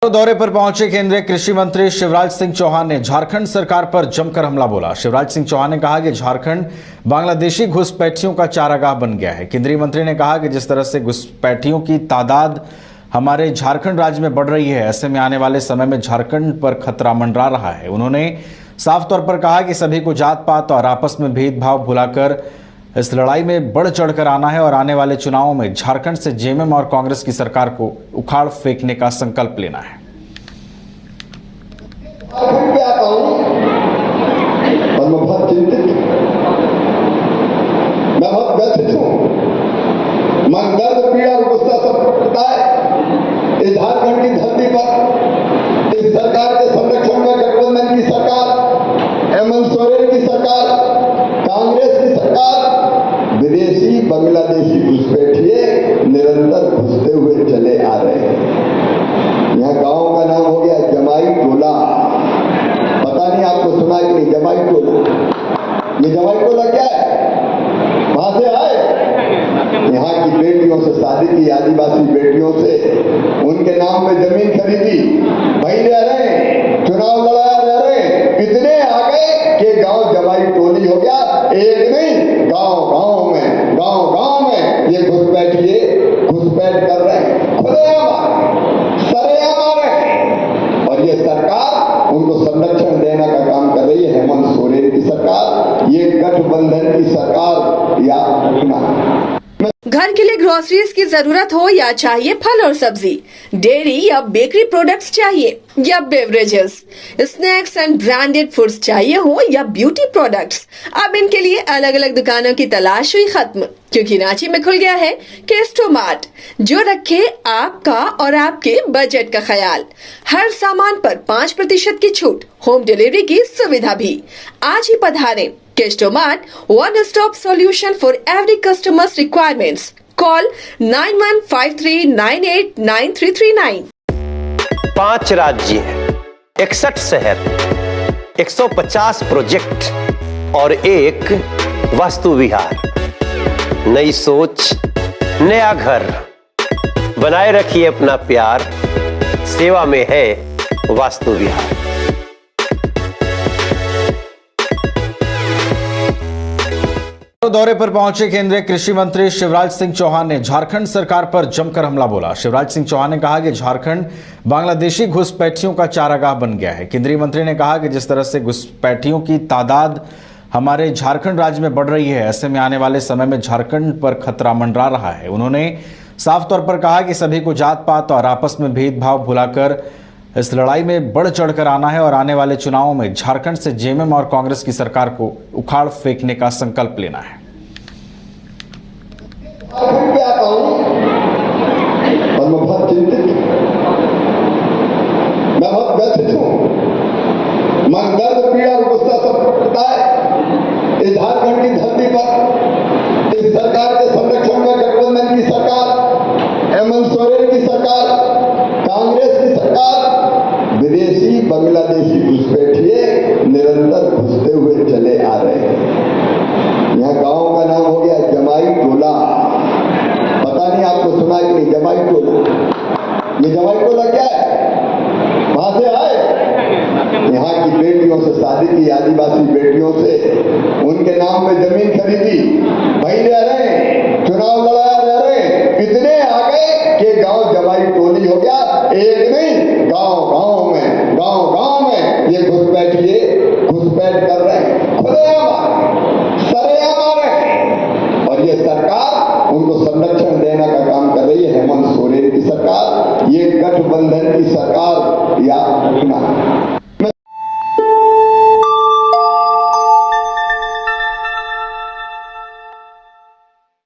दौरे पर पहुंचे केंद्रीय कृषि मंत्री शिवराज सिंह चौहान ने झारखंड सरकार पर जमकर हमला बोला। शिवराज सिंह चौहान ने कहा कि झारखंड बांग्लादेशी घुसपैठियों का चारागाह बन गया है। केंद्रीय मंत्री ने कहा कि जिस तरह से घुसपैठियों की तादाद हमारे झारखंड राज्य में बढ़ रही है, ऐसे में आने वाले समय में झारखंड पर खतरा मंडरा रहा है। उन्होंने साफ तौर पर कहा कि सभी को जात पात और आपस में भेदभाव भुलाकर इस लड़ाई में बढ़ चढ़कर आना है और आने वाले चुनावों में झारखंड से जेएमएम और कांग्रेस की सरकार को उखाड़ फेंकने का संकल्प लेना है। झारखंड पे आता हूं और मैं बहुत चिंतित हूं, मैं बहुत व्यथित हूं। मन दर्द पीड़ा और गुस्सा सब पता है। इस झारखंड की धरती पर इस सरकार के संरक्षण में गठबंधन की सरकार, हेमंत सोरेन की सरकार, कांग्रेस की सरकार विदेशी बांग्लादेशी घुसपैठिए निरंतर घुसते हुए चले आ रहे हैं। यहाँ गांव का नाम हो गया जमाई टोला। पता नहीं आपको सुना कि नहीं जमाई टोला? ये जमाई टोला क्या है? वहां से आए, यहाँ की बेटियों से शादी की, आदिवासी बेटियों से, उनके नाम पे जमीन खरीदी, वहीं रह रहे हैं, चुनाव लड़ा रह रहे हैं। इतने आ गए कि गांव जमाई टोली हो गया। एक नहीं, गांव गांव में ये घुसपैठ कर रहे हैं, खुलेआम सरेआम आ रहे हैं। और ये सरकार उनको संरक्षण देने का काम कर रही है। हेमंत सोरेन की सरकार, ये गठबंधन की सरकार या घर के लिए ग्रोसरीज की जरूरत हो या चाहिए फल और सब्जी, डेयरी या बेकरी प्रोडक्ट्स चाहिए या beverages, snacks and branded foods चाहिए हो या ब्यूटी प्रोडक्ट्स, अब इनके लिए अलग अलग दुकानों की तलाश हुई खत्म, क्योंकि रांची में खुल गया है केस्टोमार्ट, जो रखे आपका और आपके बजट का ख्याल। हर सामान पर 5% की छूट, होम डिलीवरी की सुविधा भी। आज ही पधारें। केस्टोमार्ट, one stop solution for every customer's requirements. Call 9153989339. 5 राज्य, 61 शहर, 150 प्रोजेक्ट और एक वास्तु विहार। नई सोच, नया घर। बनाए रखिए अपना प्यार, सेवा में है वास्तु विहार। दौरे पर पहुंचे केंद्रीय कृषि मंत्री शिवराज सिंह चौहान ने झारखंड सरकार पर जमकर हमला बोला। शिवराज सिंह चौहान ने कहा कि झारखंड बांग्लादेशी घुसपैठियों का चारागाह बन गया है। केंद्रीय मंत्री ने कहा कि जिस तरह से घुसपैठियों की तादाद हमारे झारखंड राज्य में बढ़ रही है, ऐसे में आने वाले समय में झारखंड पर खतरा मंडरा रहा है। उन्होंने साफ तौर पर कहा कि सभी को जात पात और आपस में भेदभाव भुलाकर इस लड़ाई में बढ़ चढ़कर आना है और आने वाले चुनावों में झारखंड से जेएमएम और कांग्रेस की सरकार को उखाड़ फेंकने का संकल्प लेना है। झारखंड पे आता हूं और मैं बहुत चिंतित हूं, मैं बहुत व्यथित हूं। मन दर्द पीड़ा और गुस्सा सब पता है। इस झारखंड की धरती पर इस सरकार के संरक्षण में गठबंधन की सरकार, हेमंत सोरेन की सरकार, कांग्रेस की सरकार विदेशी बांग्लादेशी घुसपैठिए निरंतर घुसते हुए चले आ रहे हैं। यहाँ गांव का नाम हो गया जमाई टोला। पता नहीं आपको सुना कि नहीं जमाई टोला? ये जमाई टोला क्या है? वहां से आए, यहाँ की बेटियों से शादी की, आदिवासी बेटियों से, उनके नाम पे जमीन खरीदी, वहीं रह रहे हैं, चुनाव लड़ा रह रहे हैं। इतने आ गए कि गांव जमाई टोली हो गया। एक नहीं, गांव में ये घुसपैठ कर रहे हैं, खुलेआम सरेआम आ रहे हैं। और ये सरकार उनको संरक्षण देने का काम कर रही है। हेमंत सोरेन की सरकार, ये गठबंधन की सरकार या